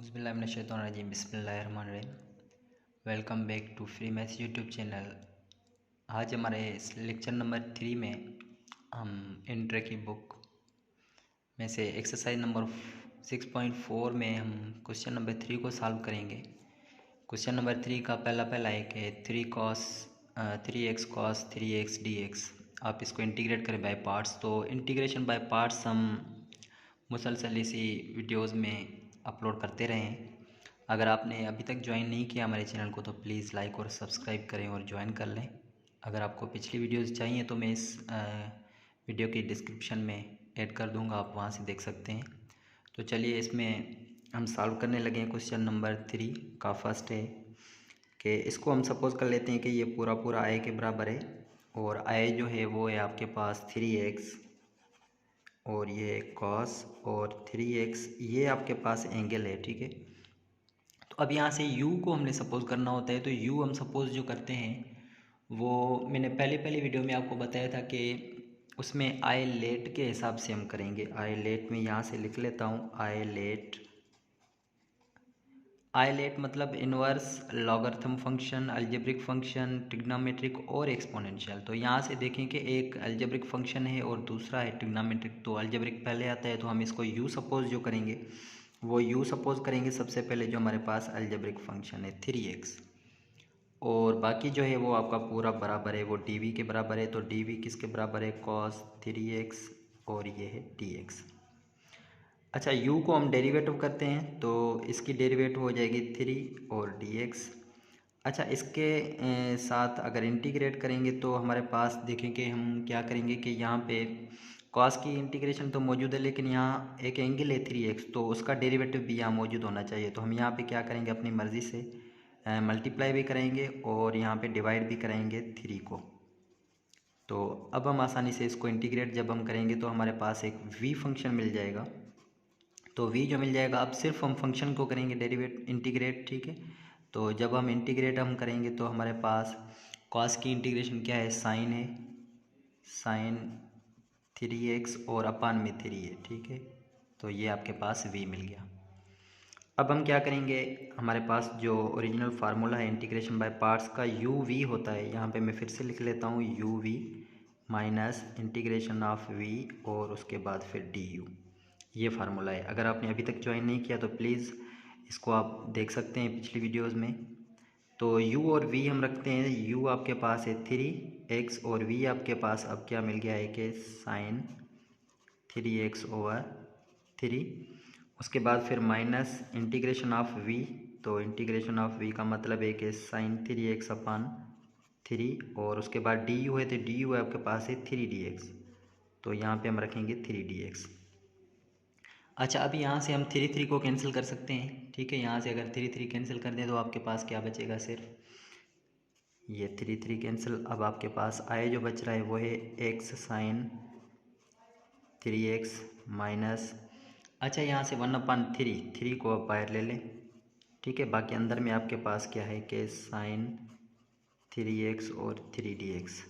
औज़ुबिल्लाहिमिनश्शैतानिर्रजीम बिस्मिल्लाहिर्रहमानिर्रहीम। Welcome back to free maths YouTube channel. आज हमारे इस लेक्चर नंबर 3 में हम इंटर की बुक में से एक्सरसाइज नंबर 6.4 में हम क्वेश्चन नंबर 3 को सॉल्व करेंगे। क्वेश्चन नंबर 3 का पहला एक है 3x cos 3x dx। आप इसको इंटीग्रेट करें बाय पार्ट्स। तो इंटीग्रेशन बाय पार्ट्स हम मुसलसल इसी वीडियोज़ में अपलोड करते रहें। अगर आपने अभी तक ज्वाइन नहीं किया हमारे चैनल को तो प्लीज़ लाइक और सब्सक्राइब करें और ज्वाइन कर लें। अगर आपको पिछली वीडियोज़ चाहिए तो मैं इस वीडियो की डिस्क्रिप्शन में ऐड कर दूंगा, आप वहां से देख सकते हैं। तो चलिए इसमें हम सॉल्व करने लगे हैं। क्वेश्चन नंबर 3 का फर्स्ट है कि इसको हम सपोज़ कर लेते हैं कि ये पूरा आय के बराबर है और आय जो है वो है आपके पास 3x और ये cos और 3x ये आपके पास एंगल है, ठीक है। तो अब यहाँ से u को हमने सपोज़ करना होता है। तो u हम सपोज़ जो करते हैं वो मैंने पहले वीडियो में आपको बताया था कि उसमें आई लेट के हिसाब से हम करेंगे। आई लेट में यहाँ से लिख लेता हूँ आई लेट मतलब inverse, logarithm function, algebraic function, trigonometric और एक्सपोनेंशियल। तो यहाँ से देखें कि एक अलजेब्रिक फंक्शन है और दूसरा है ट्रिग्नोमेट्रिक। तो अलजेब्रिक पहले आता है तो हम इसको u सपोज जो करेंगे वो u सपोज करेंगे सबसे पहले जो हमारे पास अलजेब्रिक फंक्शन है 3x और बाकी जो है वो आपका पूरा बराबर है, वो dv के बराबर है। तो dv किसके बराबर है? cos 3x और ये है dx। अच्छा, u को हम डेरिवेटिव करते हैं तो इसकी डेरिवेटिव हो जाएगी 3 और dx। अच्छा, इसके साथ अगर इंटीग्रेट करेंगे तो हमारे पास देखें कि हम क्या करेंगे कि यहाँ पे cos की इंटीग्रेशन तो मौजूद है लेकिन यहाँ एक एंगल है 3x तो उसका डेरिवेटिव भी यहाँ मौजूद होना चाहिए। तो हम यहाँ पे क्या करेंगे, अपनी मर्ज़ी से मल्टीप्लाई भी करेंगे और यहाँ पे डिवाइड भी करेंगे 3 को। तो अब हम आसानी से इसको इंटीग्रेट जब हम करेंगे तो हमारे पास एक v फंक्शन मिल जाएगा। तो v जो मिल जाएगा, अब सिर्फ हम फंक्शन को करेंगे इंटीग्रेट, ठीक है। तो जब हम इंटीग्रेट करेंगे तो हमारे पास cos की इंटीग्रेशन क्या है? साइन है, साइन 3x और अपान में 3 है, ठीक है। तो ये आपके पास v मिल गया। अब हम क्या करेंगे, हमारे पास जो ओरिजिनल फार्मूला है इंटीग्रेशन बाय पार्ट्स का uv होता है, यहाँ पे मैं फिर से लिख लेता हूँ uv minus integration of v और उसके बाद फिर du। ये फार्मूला है। अगर आपने अभी तक ज्वाइन नहीं किया तो प्लीज़ इसको आप देख सकते हैं पिछली वीडियोस में। तो u और v हम रखते हैं, u आपके पास है 3x और v आपके पास अब क्या मिल गया है कि साइन 3x ओवर 3। उसके बाद फिर माइनस इंटीग्रेशन ऑफ v। तो इंटीग्रेशन ऑफ v का मतलब है कि साइन 3x अपान 3 और उसके बाद du है तो du आपके पास है 3dx। तो यहाँ पे हम रखेंगे 3dx। अच्छा, अब यहाँ से हम 3 को कैंसिल कर सकते हैं, ठीक है। यहाँ से अगर 3 कैंसिल कर दें तो आपके पास क्या बचेगा? सिर्फ ये 3 कैंसिल। अब आपके पास आए जो बच रहा है वो है x साइन 3x माइनस, अच्छा यहाँ से 1/3 को आप बाहर ले लें, ठीक है। बाकी अंदर में आपके पास क्या है कि साइन 3x और 3dx।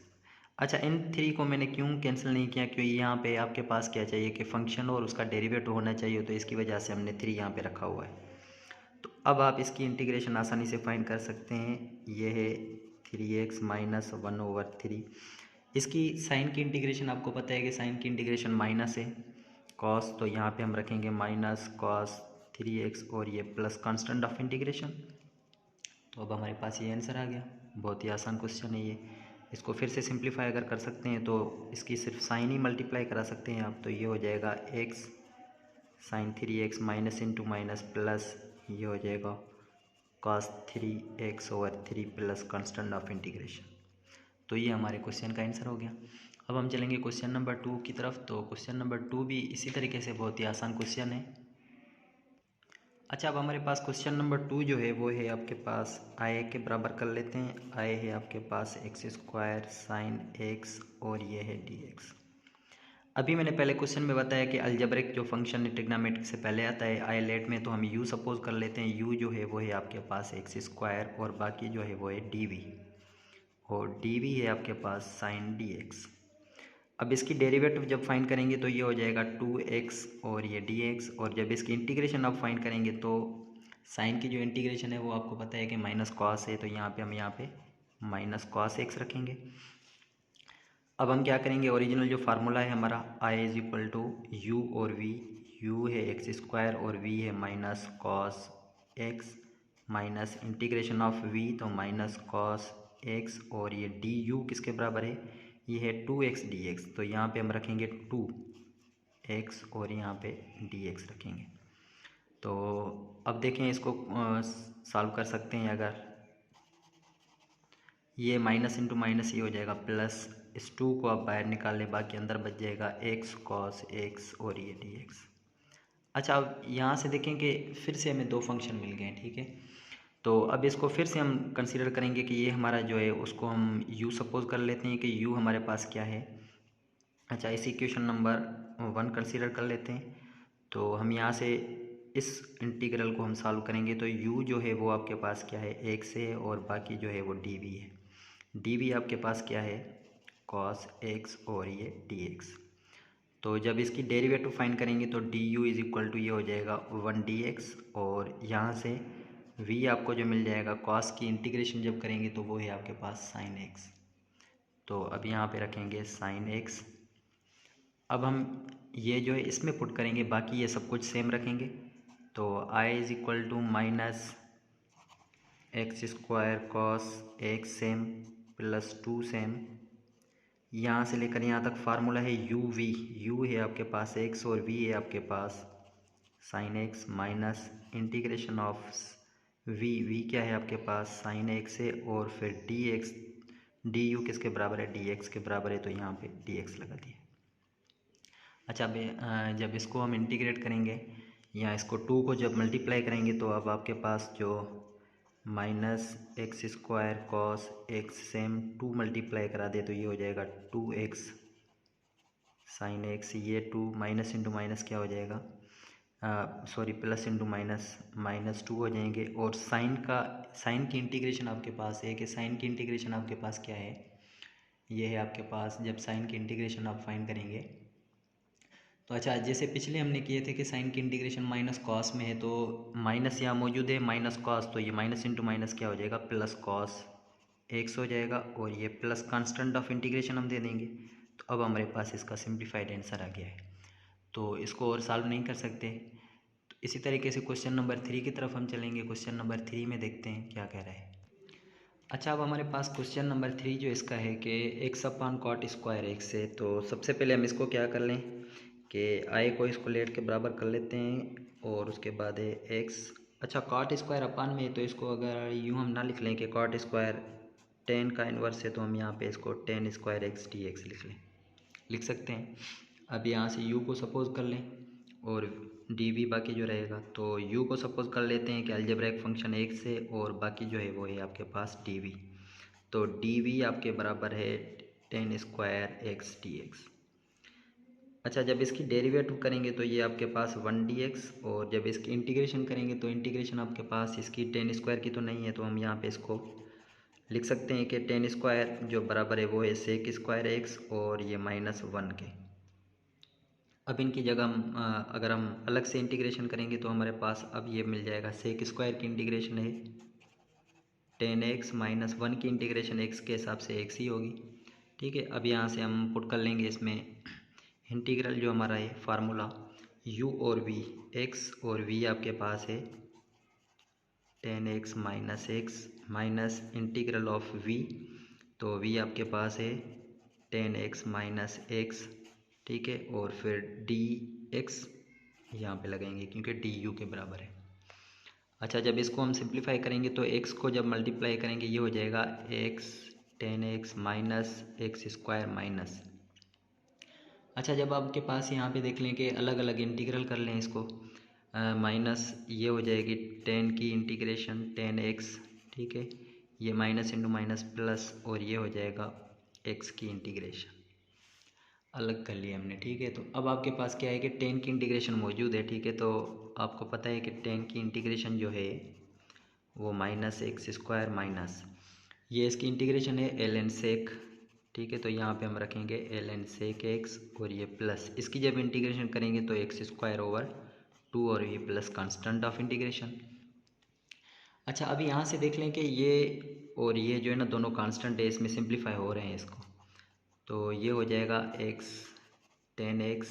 अच्छा, इन 3 को मैंने क्यों कैंसिल नहीं किया? क्योंकि यहाँ पे आपके पास क्या चाहिए कि फंक्शन और उसका डेरिवेटिव होना चाहिए, तो इसकी वजह से हमने 3 यहाँ पे रखा हुआ है। तो अब आप इसकी इंटीग्रेशन आसानी से फाइंड कर सकते हैं। ये है 3x माइनस 1/3। इसकी साइन की इंटीग्रेशन आपको पता है कि साइन की इंटीग्रेशन माइनस है, कॉस तो यहाँ पे हम रखेंगे माइनस कॉस 3x और ये प्लस कांस्टेंट ऑफ इंटीग्रेशन। तो अब हमारे पास ये आंसर आ गया। बहुत ही आसान क्वेश्चन है ये। इसको फिर से सिंप्लीफाई अगर कर सकते हैं तो इसकी सिर्फ साइन ही मल्टीप्लाई करा सकते हैं आप। तो ये हो जाएगा x sine 3x minus into minus plus ये हो जाएगा cos 3x over 3 plus constant of integration. तो ये हमारे क्वेश्चन का आंसर हो गया। अब हम चलेंगे क्वेश्चन नंबर 2 की तरफ। तो क्वेश्चन नंबर 2 भी इसी तरीके से बहुत ही आसान क्वेश्चन है। अच्छा, अब हमारे पास क्वेश्चन नंबर 2 जो है वो है आपके पास आय के बराबर कर लेते हैं। आय है आपके पास x² साइन x और ये है dx। अभी मैंने पहले क्वेश्चन में बताया कि अलजेब्रिक जो फंक्शन है ट्रिग्नोमेट्रिक से पहले आता है आय लेट में, तो हम u सपोज कर लेते हैं। u जो है वो है आपके पास x² और बाकी जो है वो है dv और dv है आपके पास साइन dx। अब इसकी डेरिवेटिव जब फाइंड करेंगे तो ये हो जाएगा 2x और ये dx और जब इसकी इंटीग्रेशन आप फाइंड करेंगे तो साइन की जो इंटीग्रेशन है वो आपको पता है कि माइनस कॉस है, तो यहाँ पे हम यहाँ पे माइनस कॉस एक्स रखेंगे। अब हम क्या करेंगे, ओरिजिनल जो फार्मूला है हमारा I is equal to U और वी, यू है एक्स स्क्वायर और वी है minus cos X minus integration of V, तो माइनस कॉस एक्स, और ये डी यू किसके बराबर है, ये है 2x dx, तो यहाँ पे हम रखेंगे 2x और यहाँ पे dx रखेंगे। तो अब देखें इसको सॉल्व कर सकते हैं, अगर ये माइनस इंटू माइनस ये हो जाएगा प्लस, इस 2 को आप बाहर निकाल लें, बाकी अंदर बच जाएगा x cos x और ये dx। अच्छा, अब यहाँ से देखें कि फिर से हमें दो फंक्शन मिल गए हैं, ठीक है। तो अब इसको फिर से हम कंसीडर करेंगे कि ये हमारा जो है उसको हम u सपोज कर लेते हैं कि u हमारे पास क्या है। अच्छा, इस इक्वेशन नंबर 1 कंसीडर कर लेते हैं। तो हम यहाँ से इस इंटीग्रल को हम सॉल्व करेंगे, तो u जो है वो आपके पास क्या है, एक से है, और बाकी जो है वो dv है। dv आपके पास क्या है, cos x और ये dx। तो जब इसकी डेरिवेटिव फाइंड करेंगे तो D U is equal to ये हो जाएगा 1 dx, और यहाँ से v आपको जो मिल जाएगा cos की इंटीग्रेशन जब करेंगे तो वो है आपके पास sin x। तो अब यहाँ पे रखेंगे sin x। अब हम ये जो है इसमें पुट करेंगे, बाकी ये सब कुछ सेम रखेंगे। तो i is equal to minus X square cos X same plus 2 same, यहाँ से लेकर यहाँ तक फार्मूला है यू वी, यू है आपके पास एक्स और वी है आपके पास sine x minus integration of v, v क्या है आपके पास साइन एक्स है, और फिर डी एक्स, डी यू किसके बराबर है, डी एक्स के बराबर है, तो यहाँ पे डी एक्स लगा दिए। अच्छा, अब जब इसको हम इंटीग्रेट करेंगे या इसको 2 को जब मल्टीप्लाई करेंगे तो अब आपके पास जो minus X square cos X same 2 multiply करा दे तो ये हो जाएगा 2x साइन एक्स, ये 2 माइनस इंटू माइनस क्या हो जाएगा, sorry plus into minus minus 2 हो जाएंगे। और साइन की इंटीग्रेशन आपके पास है कि साइन की इंटीग्रेशन आपके पास क्या है, ये है आपके पास, जब साइन की इंटीग्रेशन आप फाइंड करेंगे तो अच्छा, जैसे पिछले हमने किए थे कि साइन की इंटीग्रेशन माइनस कॉस में है, तो माइनस यहाँ मौजूद है माइनस कॉस, तो ये माइनस इंटू माइनस क्या हो जाएगा, प्लस कॉस एक्स हो जाएगा, और ये प्लस कांस्टेंट ऑफ इंटीग्रेशन हम दे देंगे। तो अब हमारे पास इसका सिंप्लीफाइड आंसर आ गया है, तो इसको और सॉल्व नहीं कर सकते। तो इसी तरीके से क्वेश्चन नंबर 3 की तरफ हम चलेंगे। क्वेश्चन नंबर 3 में देखते हैं क्या कह रहा है। अच्छा, अब हमारे पास क्वेश्चन नंबर 3 जो इसका है कि एक्स अपान कॉट स्क्वायर एक्स है। तो सबसे पहले हम इसको क्या कर लें कि आई को इसको लेट के बराबर कर लेते हैं, और उसके बाद है एक्स। अच्छा, कॉट स्क्वायर अपान में है तो इसको अगर यूँ हम ना लिख लें कि कॉट स्क्वायर टेन का इन्वर्स है, तो हम यहाँ पे इसको ten square x D x लिख सकते हैं। अब यहाँ से u को सपोज कर लें और dv बाकी जो रहेगा, तो u को सपोज कर लेते हैं कि अलजेब्रिक फंक्शन x है, और बाकी जो है वो है आपके पास dv। तो dv आपके बराबर है ten square x D x. अच्छा, जब इसकी डेरिवेटिव करेंगे तो ये आपके पास 1 dx, और जब इसकी इंटीग्रेशन करेंगे तो इंटीग्रेशन आपके पास इसकी टेन स्क्वायर की तो नहीं है, तो हम यहाँ पे इसको लिख सकते हैं कि टेन स्क्वायर जो बराबर है वो है सेक स्क्वायर एक्स और ये -1 के। अब इनकी जगह अगर हम अलग से इंटीग्रेशन करेंगे तो हमारे पास अब ये मिल जाएगा, सेक स्क्वायर की इंटीग्रेशन है टेन एक्स माइनस 1 की इंटीग्रेशन एक्स के हिसाब से एक्स ही होगी, ठीक है। अब यहाँ से हम पुट कर लेंगे इसमें इंटीग्रल जो हमारा है फार्मूला u और v, x और v आपके पास है ten x minus x minus integral of v, तो v आपके पास है टेन एक्स माइनस एक्स, ठीक है, और फिर डी एक्स यहाँ पे लगाएंगे क्योंकि डी यू के बराबर है। अच्छा, जब इसको हम सिंप्लीफाई करेंगे तो x को जब मल्टीप्लाई करेंगे ये हो जाएगा x ten x minus X square minus. अच्छा, जब आपके पास यहाँ पे देख लें कि अलग अलग इंटीग्रल कर लें इसको, माइनस ये हो जाएगी टेन की इंटीग्रेशन टेन एक्स, ठीक है, ये माइनस इंटू माइनस प्लस, और ये हो जाएगा एक्स की इंटीग्रेशन अलग कर लिया हमने, ठीक है। तो अब आपके पास क्या है कि टेन की इंटीग्रेशन मौजूद है, ठीक है। तो आपको पता है कि टेन की इंटीग्रेशन जो है वो माइनस एक्स स्क्वायर माइनस, ये इसकी इंटीग्रेशन है एल एन सेक, ठीक है। तो यहाँ पे हम रखेंगे एल एन सेक एक्स, और ये प्लस इसकी जब इंटीग्रेशन करेंगे तो एक्स स्क्वायर ओवर 2, और ये प्लस कांस्टेंट ऑफ इंटीग्रेशन, अच्छा, अभी यहाँ से देख लें कि ये और ये जो है ना दोनों कांस्टेंट है, इसमें सिंप्लीफाई हो रहे हैं इसको, तो ये हो जाएगा एक्स 10x।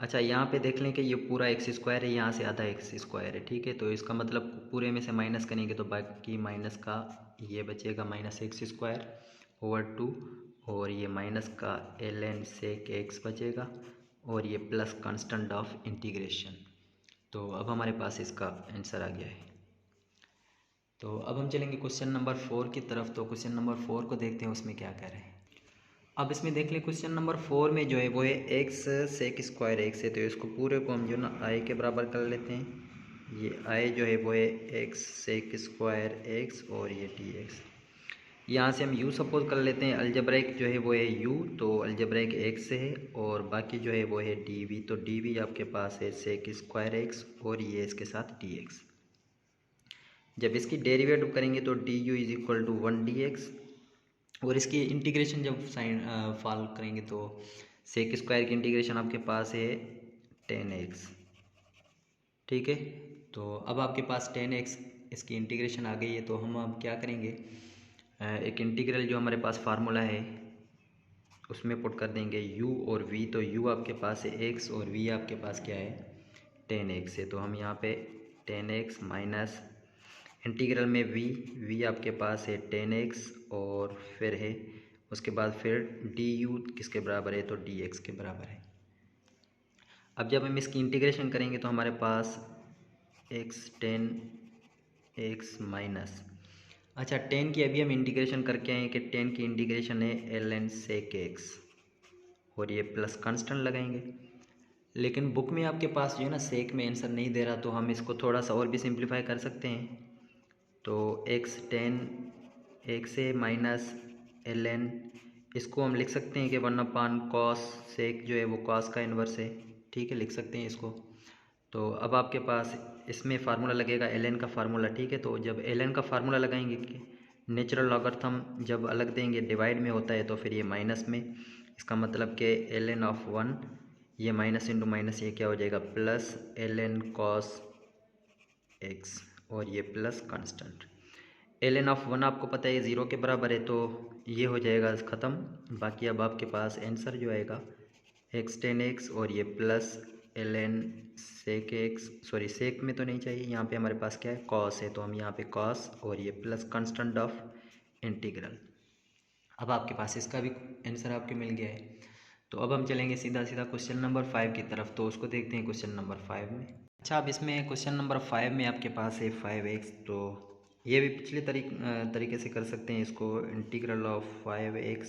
अच्छा, यहाँ पे देख लें कि ये पूरा एक्स स्क्वायर है, यहाँ से आधा एक्स स्क्वायर है, ठीक है। तो इसका मतलब पूरे में से माइनस करेंगे तो बाकी माइनस का ये बचेगा माइनस एक्स स्क्वायर ओवर 2, और ये माइनस का ln sec x बचेगा, और ये प्लस कांस्टेंट ऑफ इंटीग्रेशन। तो अब हमारे पास इसका आंसर आ गया है। तो अब हम चलेंगे क्वेश्चन नंबर 4 की तरफ। तो क्वेश्चन नंबर 4 को देखते हैं उसमें क्या कह रहे हैं। अब इसमें देख लें क्वेश्चन नंबर 4 में जो है वो है एक्स सेक स्क्वायर एक्स है, तो इसको पूरे को हम जो ना आई के बराबर कर लेते हैं। ये आई जो है वो है एक्स सेक स्क्वायर एक्स और ये डी एक्स। यहाँ से हम यू सपोज कर लेते हैं, अलजब्रिक जो है वो है यू, तो अलजब्रिक एक्स है, और बाकी जो है वो है डी वी, तो डी वी आपके पास है सेक स्क्वायर एक्स और ये इसके साथ डी एक्स। जब इसकी डेरिवेटिव करेंगे तो D U is equal to 1 dx, और इसकी इंटीग्रेशन जब साइन फॉलो करेंगे तो सेक स्क्वायर की इंटीग्रेशन आपके पास है 10x, ठीक है। तो अब आपके पास 10x इसकी इंटीग्रेशन आ गई है, तो हम अब क्या करेंगे, एक इंटीग्रल जो हमारे पास फार्मूला है उसमें पुट कर देंगे u और v। तो u आपके पास है x और v आपके पास क्या है 10x है, तो हम यहाँ पे 10x माइनस इंटीग्रल में v आपके पास है 10x, और फिर है उसके बाद फिर डी यू किसके बराबर है, तो डी एक्स के बराबर है। अब जब हम इसकी इंटीग्रेशन करेंगे तो हमारे पास एक्स 10x माइनस, अच्छा 10 की अभी हम इंटीग्रेशन करके आए कि 10 की इंटीग्रेशन है ln sec x, और ये प्लस कांस्टेंट लगाएंगे। लेकिन बुक में आपके पास जो है ना सेक में आंसर नहीं दे रहा, तो हम इसको थोड़ा सा और भी सिंप्लीफाई कर सकते हैं। तो एक्स 10x से माइनस ln, इसको हम लिख सकते हैं कि 1/cos सेक जो है वो cos का इन्वर्स है, ठीक है, लिख सकते हैं इसको। तो अब आपके पास इसमें फार्मूला लगेगा ln का फार्मूला, ठीक है। तो जब ln का फार्मूला लगाएंगे कि नेचुरल लॉगरिथम जब अलग देंगे डिवाइड में होता है, तो फिर ये माइनस में, इसका मतलब कि ln ऑफ 1, ये माइनस इंटू माइनस ये क्या हो जाएगा प्लस ln cos x, और ये प्लस कांस्टेंट ln ऑफ 1 आपको पता है 0 के बराबर है, तो ये हो जाएगा ख़त्म। बाकी अब आपके पास आंसर जो आएगा x 10x, और ये plus ln sec x, sorry sec में तो नहीं चाहिए, यहाँ पे हमारे पास क्या है cos है, तो हम यहाँ पे cos और ये प्लस कांस्टेंट ऑफ इंटीग्रल। अब आपके पास इसका भी आंसर आपके मिल गया है। तो अब हम चलेंगे सीधा सीधा क्वेश्चन नंबर 5 की तरफ। तो उसको देखते हैं क्वेश्चन नंबर 5 में। अच्छा, अब इसमें क्वेश्चन नंबर 5 में आपके पास है 5x, तो ये भी पिछले तरीके से कर सकते हैं इसको, इंटीग्रल ऑफ 5x,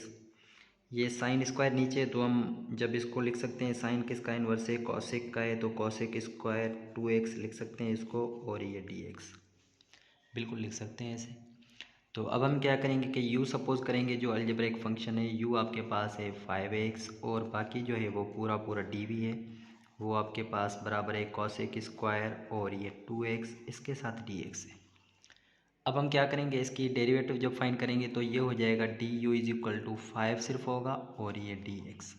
ये साइन स्क्वायर नीचे है, तो हम जब इसको लिख सकते हैं साइन किसका इन्वर्स है कॉसेक का है, तो कॉसेक स्क्वायर 2x लिख सकते हैं इसको, और ये dx बिल्कुल लिख सकते हैं ऐसे। तो अब हम क्या करेंगे कि u सपोज करेंगे, जो अलजेब्रिक फंक्शन है u आपके पास है 5x, और बाकी जो है वो पूरा पूरा dv है, वो आपके पास बराबर है कॉसेक स्क्वायर और ये 2x इसके साथ dx है। अब हम क्या करेंगे, इसकी डेरिवेटिव जब फाइंड करेंगे तो ये हो जाएगा D U is equal to 5 सिर्फ होगा, और ये dx।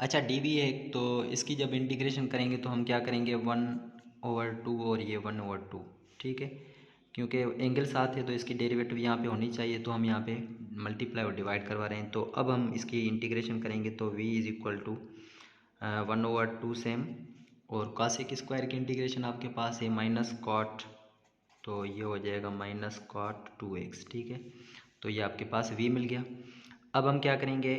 अच्छा, dv है, तो इसकी जब इंटीग्रेशन करेंगे तो हम क्या करेंगे 1/2 और ये 1/2, ठीक है। क्योंकि एंगल साथ है तो इसकी डेरिवेटिव यहाँ पे होनी चाहिए, तो हम यहाँ पे मल्टीप्लाई और डिवाइड करवा रहे हैं। तो अब हम इसकी इंटीग्रेशन करेंगे तो v is equal to 1/2 same, और कॉसेक स्क्वायर की इंटीग्रेशन आपके पास है माइनस कॉट, तो ये हो जाएगा माइनस कॉट 2x, ठीक है। तो ये आपके पास v मिल गया। अब हम क्या करेंगे,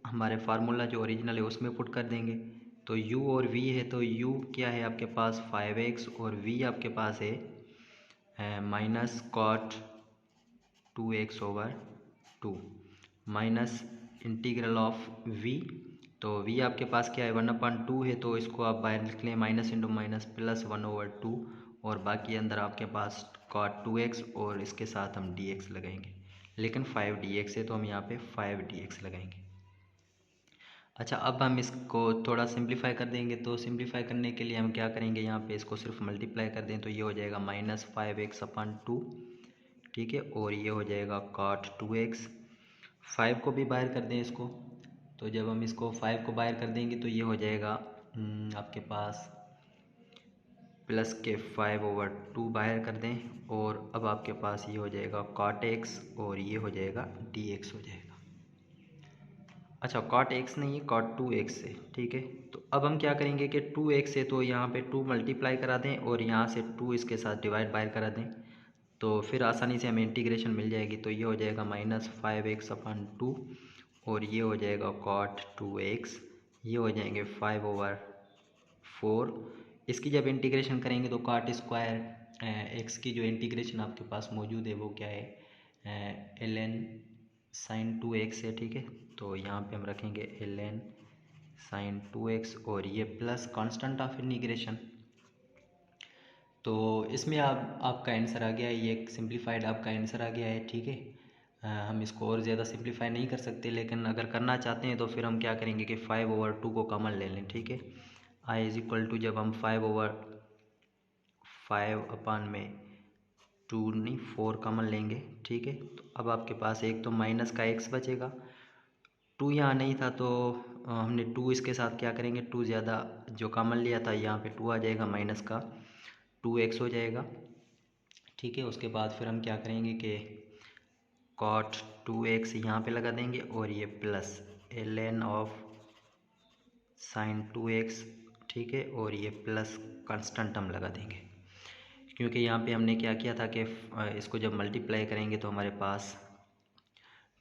हमारे फार्मूला जो ओरिजिनल है उसमें पुट कर देंगे। तो u और v है, तो u क्या है आपके पास 5x, और v आपके पास है minus cot 2x/2 minus integral of v। तो v आपके पास क्या है 1/2 है, तो इसको आप बाहर लिख लें माइनस इंटू माइनस प्लस 1/2, और बाकी अंदर आपके पास कॉट 2x, और इसके साथ हम dx लगाएंगे, लेकिन 5 dx है तो हम यहाँ पे 5 dx लगाएंगे। अच्छा, अब हम इसको थोड़ा सिंप्लीफाई कर देंगे, तो सिंप्लीफाई करने के लिए हम क्या करेंगे, यहाँ पे इसको सिर्फ मल्टीप्लाई कर दें तो ये हो जाएगा -5x/2, ठीक है, और ये हो जाएगा cot 2x। 5 को भी बाहर कर दें इसको, तो जब हम इसको 5 को बाहर कर देंगे तो ये हो जाएगा आपके पास प्लस के 5/2 बाहर कर दें और अब आपके पास ये हो जाएगा कॉट एक्स और ये हो जाएगा डी एक्स हो जाएगा। अच्छा कॉट एक्स नहीं है कॉट 2x है, ठीक है। तो अब हम क्या करेंगे कि 2x है तो यहाँ पे 2 मल्टीप्लाई करा दें और यहाँ से 2 इसके साथ डिवाइड बाहर करा दें, तो फिर आसानी से हमें इंटीग्रेशन मिल जाएगी। तो ये हो जाएगा -5x/2 और ये हो जाएगा कॉट 2x, ये हो जाएंगे 5/4। इसकी जब इंटीग्रेशन करेंगे तो कॉट स्क्वायर एक्स की जो इंटीग्रेशन आपके पास मौजूद है वो क्या है ln sin 2x है, ठीक है। तो यहाँ पे हम रखेंगे ln sin 2x और ये प्लस कांस्टेंट ऑफ इंटीग्रेशन। तो इसमें आपका आंसर आ गया है, ये एक सिंप्लीफाइड आपका आंसर आ गया है, ठीक है। हम इसको और ज़्यादा सिंप्लीफाई नहीं कर सकते, लेकिन अगर करना चाहते हैं तो फिर हम क्या करेंगे कि 5/2 को कॉमन ले लें, ठीक है। आई इज इक्वल टू जब हम 5/5/2 नहीं 4 कॉमन लेंगे, ठीक है। तो अब आपके पास एक तो माइनस का x बचेगा, 2 यहाँ नहीं था तो हमने 2 इसके साथ क्या करेंगे, 2 ज़्यादा जो कॉमन लिया था यहाँ पे 2 आ जाएगा, माइनस का 2x हो जाएगा, ठीक है। उसके बाद फिर हम क्या करेंगे कि कॉट 2x यहाँ पे लगा देंगे और ये plus ln of sin 2x, ठीक है। और ये प्लस कांस्टेंट हम लगा देंगे, क्योंकि यहाँ पे हमने क्या किया था कि इसको जब मल्टीप्लाई करेंगे तो हमारे पास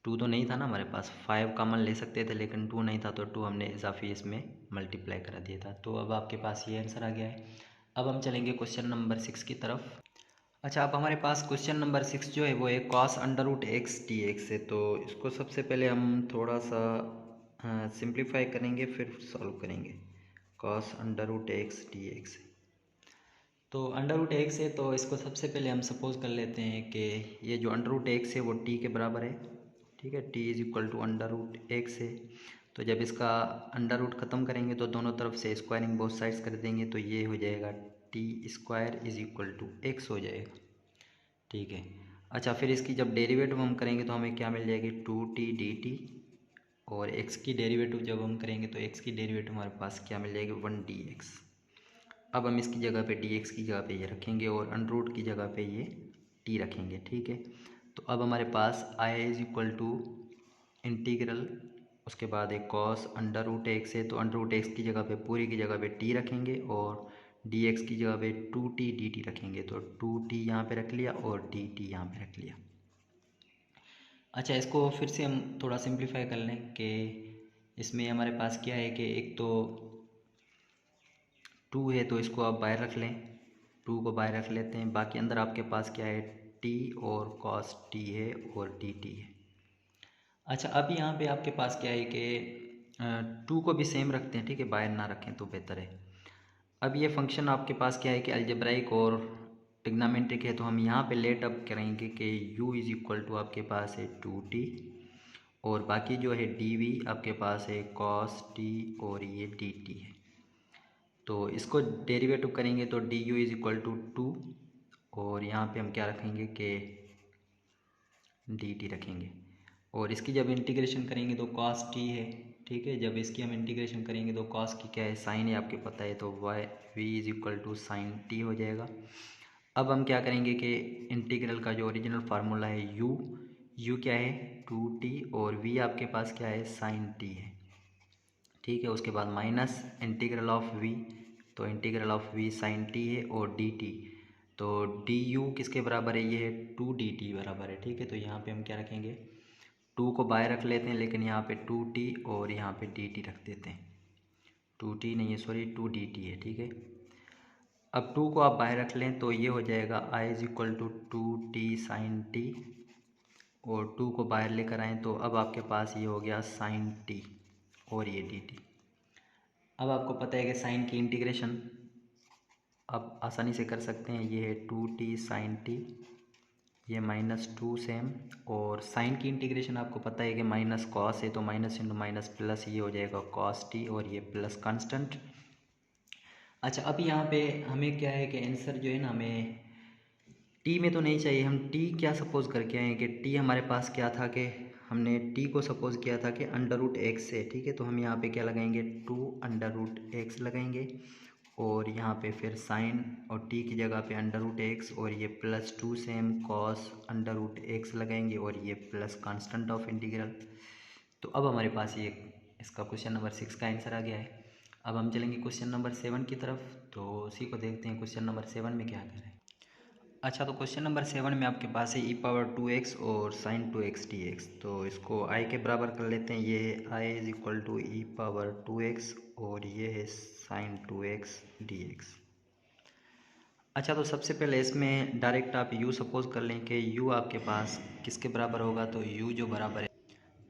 2 तो नहीं था ना हमारे पास, 5 कॉमन ले सकते थे लेकिन 2 नहीं था तो 2 हमने इजाफी इसमें मल्टीप्लाई करा दिया था। तो अब आपके पास ये आंसर आ गया है। अब हम चलेंगे क्वेश्चन नंबर 6 की तरफ। अच्छा अब हमारे पास क्वेश्चन नंबर 6 जो है वो है cos √x dx है। तो इसको सबसे पहले हम थोड़ा सा सिंप्लीफाई करेंगे फिर सॉल्व करेंगे। cos √x dx तो √x है तो इसको सबसे पहले हम सपोज कर लेते हैं कि ये जो √x है वो t के बराबर है, ठीक है। t is equal to √x है। तो जब इसका अंडर रूट ख़त्म करेंगे तो दोनों तरफ से स्क्वायरिंग बोथ साइड्स कर देंगे तो ये हो जाएगा t² is equal to x हो जाएगा, ठीक है। अच्छा फिर इसकी जब डेरिवेटिव हम करेंगे तो हमें क्या मिल जाएगी 2t dt और x की डेरिवेटिव जब हम करेंगे तो x की डेरिवेटिव हमारे पास क्या मिल जाएगी 1dx। अब हम इसकी जगह पे dx की जगह पे ये रखेंगे और अंडर रूट की जगह पे ये t रखेंगे, ठीक है। तो अब हमारे पास i is equal to integral, उसके बाद एक cos √x है तो √x की जगह पे पूरी की जगह पे t रखेंगे और dx की जगह पे 2t dt रखेंगे। तो 2t यहाँ पे रख लिया और dt यहाँ पे रख लिया। अच्छा इसको फिर से हम थोड़ा सिंप्लीफाई कर लें कि इसमें हमारे पास क्या है कि एक तो 2 है तो इसको आप बाहर रख लें, 2 को बाहर रख लेते हैं। बाकी अंदर आपके पास क्या है t और cos t है और dt है। अच्छा अब यहाँ पे आपके पास क्या है कि 2 को भी सेम रखते हैं, ठीक है, बाहर ना रखें तो बेहतर है। अब ये फंक्शन आपके पास क्या है कि अलजेब्राइक और ट्रिग्नोमेट्रिक है तो हम यहाँ पे लेट अप करेंगे कि u इज इक्वल टू आपके पास है 2t और बाकी जो है dv आपके पास है cos t और ये dt है। तो इसको डेरिवेटिव करेंगे तो du इज इक्वल टू 2 और यहाँ पे हम क्या रखेंगे कि dt रखेंगे और इसकी जब इंटीग्रेशन करेंगे तो cos t है, ठीक है। जब इसकी हम इंटीग्रेशन करेंगे तो cos की क्या है साइन है आपके पता है तो v is equal to sine t हो जाएगा। अब हम क्या करेंगे कि इंटीग्रल का जो ओरिजिनल फार्मूला है u क्या है 2t और v आपके पास क्या है साइन t है, ठीक है। उसके बाद माइनस इंटीग्रल ऑफ v तो integral of v sine t है और dt तो du किसके बराबर है, ये है 2dt बराबर है, ठीक है। तो यहाँ पे हम क्या रखेंगे 2 को बाहर रख लेते हैं लेकिन यहाँ पे 2t और यहाँ पे dt रख देते हैं, 2t नहीं है सॉरी 2dt है, ठीक है। अब 2 को आप बाहर रख लें तो ये हो जाएगा i is equal to 2t sine t और 2 को बाहर लेकर आएँ तो अब आपके पास ये हो गया साइन t और ये dt। अब आपको पता है कि साइन की इंटीग्रेशन आप आसानी से कर सकते हैं, ये है 2t साइन t ये -2 सेम और साइन की इंटीग्रेशन आपको पता है कि माइनस कॉस है तो माइनस इंटू माइनस प्लस ये हो जाएगा कॉस टी और ये प्लस कांस्टेंट। अच्छा अब यहाँ पे हमें क्या है कि आंसर जो है ना हमें टी में तो नहीं चाहिए, हम टी क्या सपोज करके आए कि टी हमारे पास क्या था कि हमने टी को सपोज किया था कि √x है, ठीक है। तो हम यहाँ पे क्या लगाएंगे 2 √x लगाएंगे और यहाँ पे फिर साइन और टी की जगह पे अंडर रूट एक्स और ये +2 same cos under root X लगाएंगे और ये प्लस कांस्टेंट ऑफ इंटीग्रल। तो अब हमारे पास ये इसका क्वेश्चन नंबर 6 का आंसर आ गया है। अब हम चलेंगे क्वेश्चन नंबर 7 की तरफ, तो उसी को देखते हैं क्वेश्चन नंबर 7 में क्या कह रहे हैं। अच्छा, तो क्वेश्चन नंबर 7 में आपके पास है e⁻2x और sin 2x dx। तो इसको i के बराबर कर लेते हैं। ये है i = e⁻2x और ये है sin 2x dx। अच्छा, तो सबसे पहले इसमें डायरेक्ट आप u सपोज कर लें कि u आपके पास किसके बराबर होगा। तो u जो बराबर है,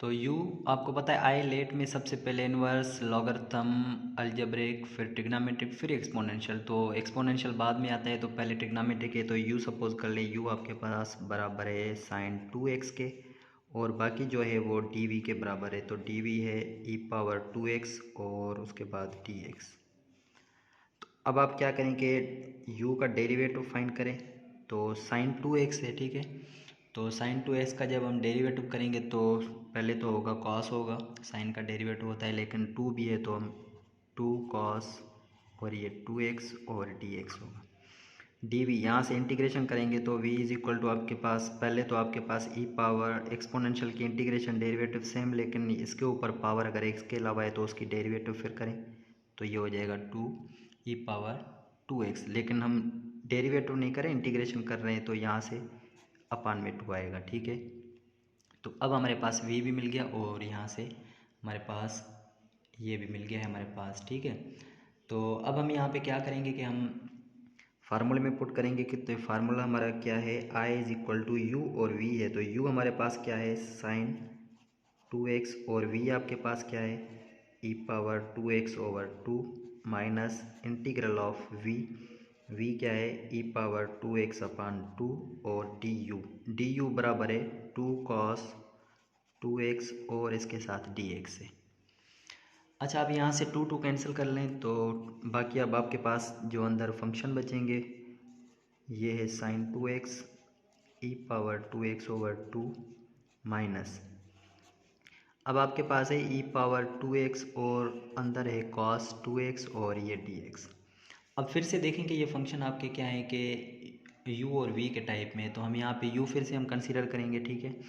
तो u आपको पता है आई लेट में सबसे पहले इन्वर्स, लॉगरिथम, अलजेब्रिक, फिर ट्रिग्नोमेट्रिक, फिर एक्सपोनेंशियल। तो एक्सपोनेंशियल बाद में आता है, तो पहले ट्रिग्नोमेट्रिक है। तो u सपोज कर लें, u आपके पास बराबर है sin 2x के और बाकी जो है वो dv के बराबर है। तो dv है e⁻2x और उसके बाद dx। तो अब आप क्या करेंगे, u का डेरिवेटिव फाइंड करें। तो sin 2x है, ठीक है। तो sin 2x का जब हम डेरिवेटिव करेंगे तो पहले तो होगा cos होगा, sin का डेरिवेटिव होता है, लेकिन 2 भी है तो हम 2 cos और ये 2x और dx होगा। dv यहाँ से इंटीग्रेशन करेंगे तो v = आपके पास पहले तो आपके पास e पावर एक्सपोनेंशियल की इंटीग्रेशन डेरिवेटिव सेम, लेकिन इसके ऊपर पावर अगर x के अलावा है तो उसकी डेरिवेटिव फिर करें तो ये हो जाएगा 2e⁻2x। लेकिन हम डेरिवेटिव नहीं करें, इंटीग्रेशन कर रहे हैं, तो यहाँ से अपान में 2 आएगा, ठीक है। तो अब हमारे पास v भी मिल गया और यहाँ से हमारे पास ये भी मिल गया है हमारे पास, ठीक है। तो अब हम यहाँ पे क्या करेंगे कि हम फार्मूले में पुट करेंगे कि तो फार्मूला हमारा क्या है, i = u और v है। तो u हमारे पास क्या है sin 2x और v आपके पास क्या है e⁻2x/2 minus integral of v क्या है e⁻2x/2 और du बराबर है 2 cos 2x और इसके साथ dx है। अच्छा, अब यहाँ से 2 कैंसिल कर लें तो बाकी अब आपके पास जो अंदर फंक्शन बचेंगे ये है sin 2x e⁻2x/2 माइनस, अब आपके पास है e⁻2x और अंदर है cos 2x और ये dx। अब फिर से देखें कि ये फंक्शन आपके क्या है कि u और v के टाइप में है। तो हम यहाँ पे u फिर से हम कंसीडर करेंगे, ठीक है।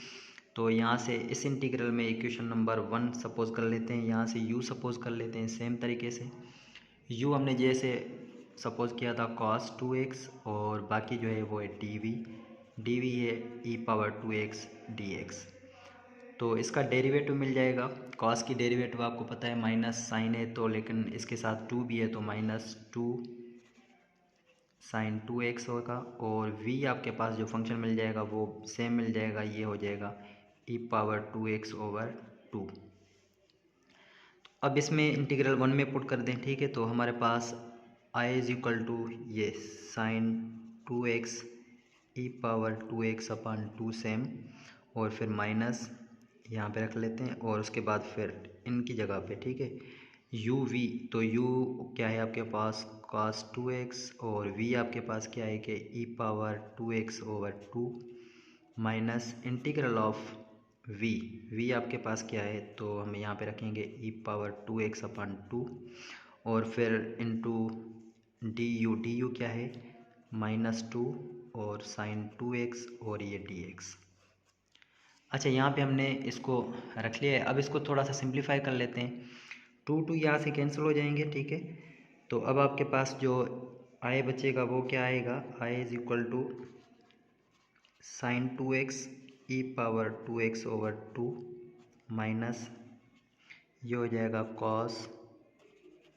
तो यहाँ से इस इंटीग्रल में इक्वेशन नंबर 1 सपोज कर लेते हैं, यहाँ से u सपोज कर लेते हैं सेम तरीके से। u हमने जैसे सपोज किया था cos 2x और बाकी जो है वो है dv है e⁻2x dx। तो इसका डेरिवेटिव मिल जाएगा। cos की डेरिवेटिव आपको पता है माइनस साइन है, तो लेकिन इसके साथ 2 भी है तो -2 sin 2x होगा और v आपके पास जो फंक्शन मिल जाएगा वो सेम मिल जाएगा, ये हो जाएगा e⁻2x/2। अब इसमें इंटीग्रल 1 में पुट कर दें, ठीक है। तो हमारे पास i = ये sin 2x e⁻2x/2 सेम और फिर माइनस यहाँ पे रख लेते हैं और उसके बाद फिर इनकी जगह पे, ठीक है, uv। तो u क्या है आपके पास cos 2x और v आपके पास क्या है कि e⁻2x/2 minus integral of v आपके पास क्या है, तो हम यहाँ पे रखेंगे e⁻2x/2 और फिर इंटू du क्या है -2 और sin 2x और ये dx। अच्छा, यहाँ पे हमने इसको रख लिया है। अब इसको थोड़ा सा सिंप्लीफाई कर लेते हैं। 2 यहाँ से कैंसिल हो जाएंगे, ठीक है। तो अब आपके पास जो i बचेगा वो क्या आएगा, i = sin 2x e⁻2x/2 minus ये हो जाएगा cos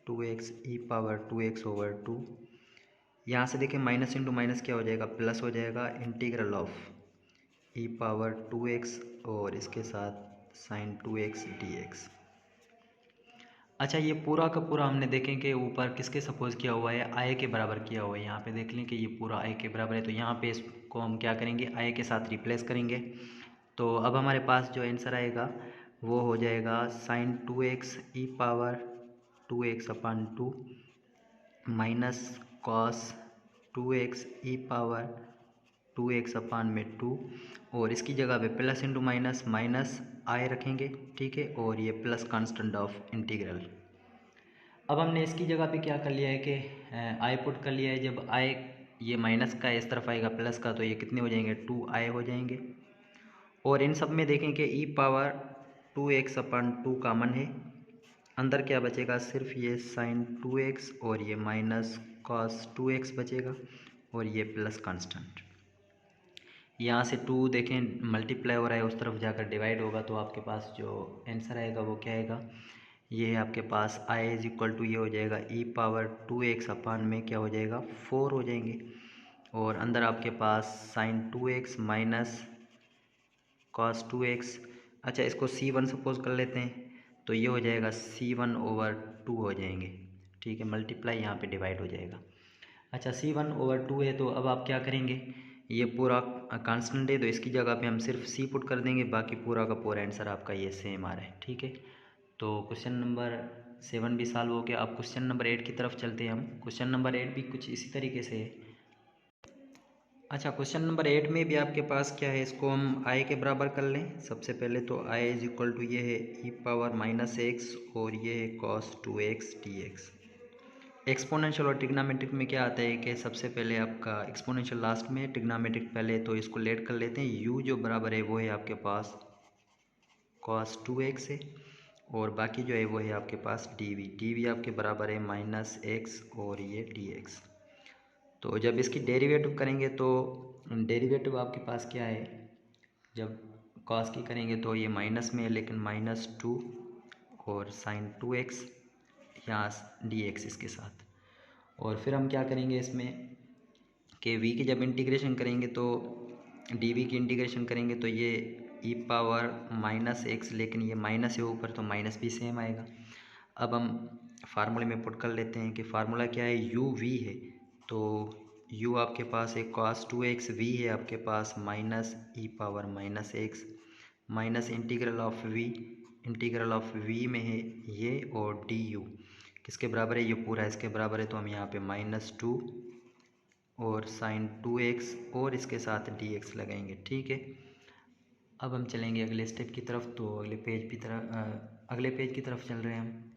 2x e⁻2x/2। यहाँ से देखिए माइनस इंटू माइनस क्या हो जाएगा, प्लस हो जाएगा, इंटीग्रल ऑफ e⁻2x और इसके साथ sin 2x dx। अच्छा, ये पूरा का पूरा हमने देखें कि ऊपर किसके सपोज किया हुआ है, i के बराबर किया हुआ है। यहाँ पे देख लें कि ये पूरा i के बराबर है, तो यहाँ पे इसको हम क्या करेंगे, i के साथ रिप्लेस करेंगे। तो अब हमारे पास जो आंसर आएगा वो हो जाएगा sin 2x e⁻2x/2 minus cos 2x e⁻2x/2 और इसकी जगह पे plus into minus minus i रखेंगे, ठीक है, और ये प्लस कांस्टेंट ऑफ इंटीग्रल। अब हमने इसकी जगह पे क्या कर लिया है कि आई पुट कर लिया है। जब आई ये माइनस का इस तरफ आएगा प्लस का, तो ये कितने हो जाएंगे, 2i हो जाएंगे। और इन सब में देखें कि ई पावर 2x/2 कामन है, अंदर क्या बचेगा, सिर्फ ये साइन 2x और ये माइनस कॉस 2x बचेगा, और ये प्लस कांस्टेंट। यहाँ से 2 देखें मल्टीप्लाई हो रहा है, उस तरफ जाकर डिवाइड होगा, तो आपके पास जो आंसर आएगा वो क्या आएगा, ये है आपके पास i इज इक्वल टू ये हो जाएगा ई पावर 2x में क्या हो जाएगा, 4 हो जाएंगे। और अंदर आपके पास sign 2x minus cos 2x। अच्छा, इसको c1 सपोज कर लेते हैं, तो ये हो जाएगा c1/2 हो जाएंगे। ठीक है, मल्टीप्लाई यहाँ पे डिवाइड हो जाएगा। अच्छा, c1/2 है, तो अब आप क्या करेंगे, ये पूरा कांस्टेंट है तो इसकी जगह पे हम सिर्फ c पुट कर देंगे, बाकी पूरा का पूरा आंसर आपका ये सेम आ रहा है। ठीक है, तो क्वेश्चन नंबर 7 भी सॉल्व हो गया। अब क्वेश्चन नंबर 8 की तरफ चलते हैं हम। क्वेश्चन नंबर 8 भी कुछ इसी तरीके से है। अच्छा, क्वेश्चन नंबर 8 में भी आपके पास क्या है, इसको हम i के बराबर कर लें। सबसे पहले तो i इज इक्वल टू ये है ई पावर माइनस एक्स और ये है कॉस 2x dx। एक्सपोनेंशियल और ट्रिग्नोमेट्रिक में क्या आता है कि सबसे पहले आपका एक्सपोनेंशियल लास्ट में, ट्रिग्नोमेट्रिक पहले, तो इसको लेट कर लेते हैं। u जो बराबर है वो है आपके पास कॉस 2x है, और बाकी जो है वो है आपके पास dv आपके बराबर है माइनस एक्स और ये dx। तो जब इसकी डेरिवेटिव करेंगे तो डेरिवेटिव आपके पास क्या है, जब कॉस की करेंगे तो ये माइनस में है, लेकिन -2 और साइन 2x यहाँ dx इसके साथ। और फिर हम क्या करेंगे इसमें कि v की जब इंटीग्रेशन करेंगे तो dv की इंटीग्रेशन करेंगे तो ये ई पावर माइनस एक्स, लेकिन ये माइनस है ऊपर तो माइनस भी सेम आएगा। अब हम फार्मूले में पुट कर लेते हैं कि फार्मूला क्या है, u v है, तो u आपके पास है cos 2x, v है आपके पास minus e power minus x, minus integral of v में है ये, और du किसके बराबर है, ये पूरा इसके बराबर है, तो हम यहाँ पे -2 और साइन 2x और इसके साथ dx लगाएंगे। ठीक है, अब हम चलेंगे अगले स्टेप की तरफ। तो अगले पेज की तरफ चल रहे हैं हम।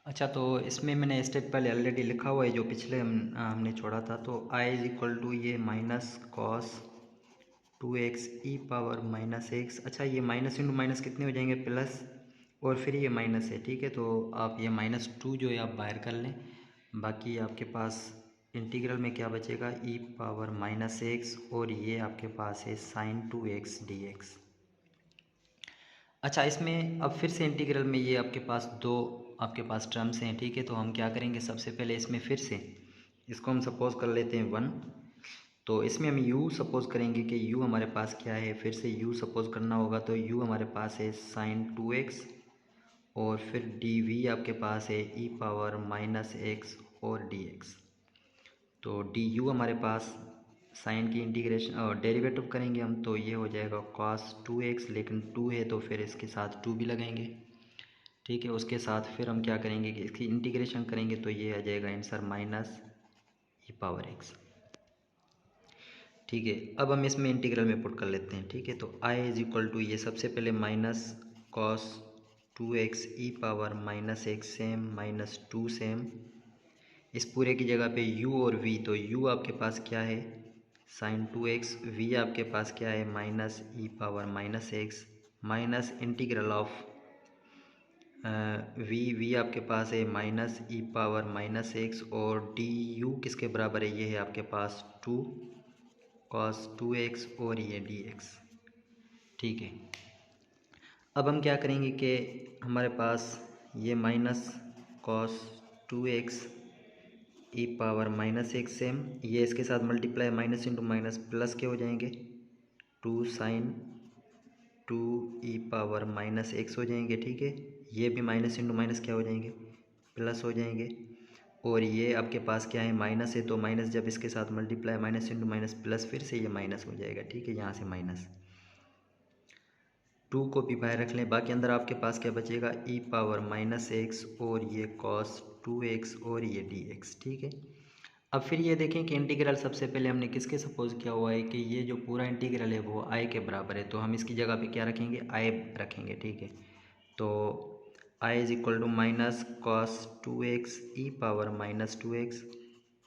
अच्छा, तो इसमें मैंने स्टेप पहले ऑलरेडी लिखा हुआ है जो पिछले हमने छोड़ा था। तो i इज इक्वल टू ये minus cos 2x e power minus x. अच्छा, ये माइनस इंटू माइनस कितने हो जाएंगे, प्लस, और फिर ये माइनस है। ठीक है, तो आप ये -2 जो है आप बाहर कर लें, बाकी आपके पास इंटीग्रल में क्या बचेगा, ई पावर माइनस एक्स, और ये आपके पास है साइन 2x dx। अच्छा, इसमें अब फिर से इंटीग्रल में ये आपके पास दो आपके पास टर्म्स हैं। ठीक है, तो हम क्या करेंगे, सबसे पहले इसमें फिर से इसको हम सपोज कर लेते हैं 1। तो इसमें हम u सपोज करेंगे कि u हमारे पास क्या है, फिर से u सपोज करना होगा, तो u हमारे पास है साइन 2x, और फिर dv आपके पास है ई पावर माइनस एक्स और dx। तो du हमारे पास साइन की इंटीग्रेशन और डेरिवेटिव करेंगे हम, तो ये हो जाएगा cos 2x, लेकिन 2 है तो फिर इसके साथ 2 भी लगाएंगे। ठीक है, उसके साथ फिर हम क्या करेंगे कि इसकी इंटीग्रेशन करेंगे, तो ये आ जाएगा answer minus e power x. ठीक है, अब हम इसमें इंटीग्रल में पुट कर लेते हैं। ठीक है, तो i इज इक्वल टू ये सबसे पहले minus cos 2x e power minus x same -2 same, इस पूरे की जगह पे u और v, तो u आपके पास क्या है साइन 2x, v आपके पास क्या है minus e power minus x, minus integral of v आपके पास है minus e power minus x, और du किसके बराबर है, ये है आपके पास 2 cos 2x और ये dx। ठीक है, अब हम क्या करेंगे कि हमारे पास ये minus cos 2x e power minus x same, ये इसके साथ multiply, minus into minus plus के हो जाएंगे, 2 साइन 2 ई पावर माइनस एक्स हो जाएंगे। ठीक है, ये भी माइनस इंटू माइनस क्या हो जाएंगे, प्लस हो जाएंगे, और ये आपके पास क्या है माइनस है, तो माइनस जब इसके साथ multiply, minus into minus plus, फिर से ये माइनस हो जाएगा। ठीक है, यहाँ से माइनस 2 को भी बाहर रख लें, बाकी अंदर आपके पास क्या बचेगा, ई पावर माइनस एक्स और ये कॉस 2x और ये dx। ठीक है, अब फिर ये देखें कि इंटीग्रल सबसे पहले हमने किसके सपोज किया हुआ है कि ये जो पूरा इंटीग्रल है वो i के बराबर है, तो हम इसकी जगह पे क्या रखेंगे, i रखेंगे। ठीक है, तो I is equal to minus cos 2x e power minus 2x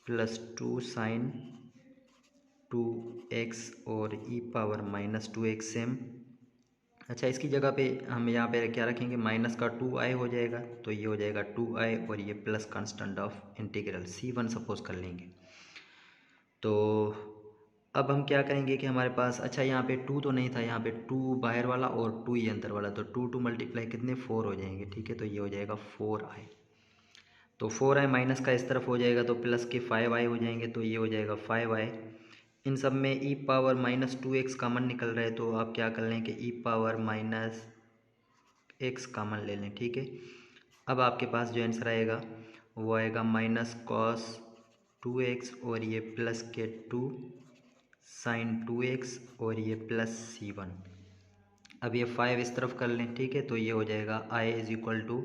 plus 2 sine 2x और ई पावर माइनस 2x सेम। अच्छा, इसकी जगह पे हम यहाँ पे क्या रखेंगे, माइनस का 2i हो जाएगा, तो ये हो जाएगा 2i और ये plus constant of integral c1 suppose कर लेंगे। तो अब हम क्या करेंगे कि हमारे पास, अच्छा यहाँ पे 2 तो नहीं था, यहाँ पे 2 बाहर वाला और 2 ये अंदर वाला, तो 2 मल्टीप्लाई कितने 4 हो जाएंगे, ठीक है। तो ये हो जाएगा 4i, तो 4i माइनस का इस तरफ हो जाएगा तो प्लस के 5i हो जाएंगे, तो ये हो जाएगा 5i। इन सब में ई पावर माइनस 2x कॉमन निकल रहा है, तो आप क्या कर लें कि E power minus x common ले लें, ठीक है। अब आपके पास जो आंसर आएगा वो आएगा माइनस कॉस 2x और ये प्लस के 2 साइन 2x और ये प्लस c1। अब ये 5 इस तरफ कर लें, ठीक है। तो ये हो जाएगा i is equal to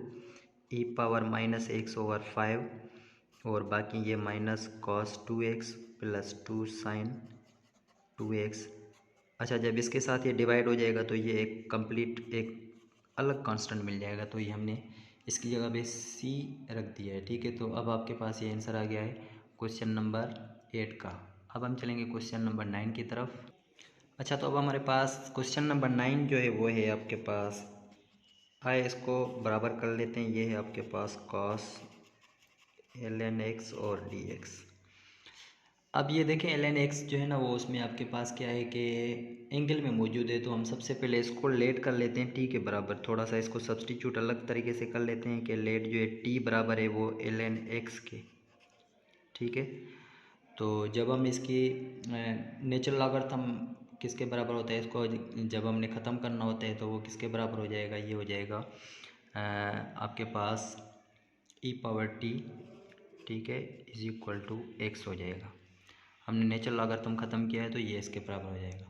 E power minus x over 5 और बाकी ये minus cos 2x plus 2 sine 2x। अच्छा, जब इसके साथ ये डिवाइड हो जाएगा तो ये एक कंप्लीट एक अलग कांस्टेंट मिल जाएगा, तो ये हमने इसकी जगह पे c रख दिया है, ठीक है। तो अब आपके पास ये आंसर आ गया है क्वेश्चन नंबर 8 का। अब हम चलेंगे क्वेश्चन नंबर 9 की तरफ। अच्छा, तो अब हमारे पास क्वेश्चन नंबर 9 जो है वो है आपके पास, आए इसको बराबर कर लेते हैं, ये है आपके पास कॉस ln x और dx। अब ये देखें ln x जो है ना वो उसमें आपके पास क्या है कि एंगल में मौजूद है, तो हम सबसे पहले इसको लेट कर लेते हैं t के बराबर। थोड़ा सा इसको सब्सटीट्यूट अलग तरीके से कर लेते हैं कि लेट जो है t बराबर है वो ln x के, ठीक है। तो जब हम इसकी नेचुरल लॉगरिथम किसके बराबर होता है, इसको जब हमने ख़त्म करना होता है तो वो किसके बराबर हो जाएगा, ये हो जाएगा आपके पास ई पावर t, ठीक है, इज इक्वल टू x हो जाएगा। हमने नेचुरल लॉगरिथम ख़त्म किया है तो ये इसके बराबर हो जाएगा।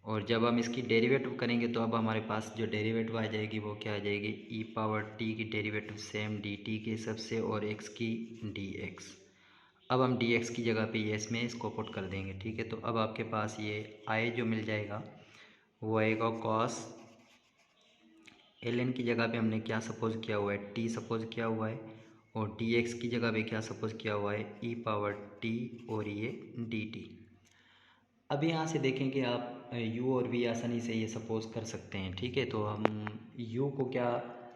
और जब हम इसकी डेरिवेटिव करेंगे तो अब हमारे पास जो डेरिवेटिव आ जाएगी वो क्या आ जाएगी, ई पावर t की डेरिवेटिव सेम dt के हिसाब से और x की dx। अब हम dx की जगह पे ये इसमें इसको पुट कर देंगे, ठीक है। तो अब आपके पास ये i जो मिल जाएगा वो आएगा कॉस ln की जगह पे हमने क्या सपोज किया हुआ है, t सपोज किया हुआ है, और dx की जगह पे क्या सपोज किया हुआ है, ई पावर t और ये dt। अब यहाँ से देखें कि आप u और v आसानी से ये सपोज कर सकते हैं, ठीक है। तो हम u को क्या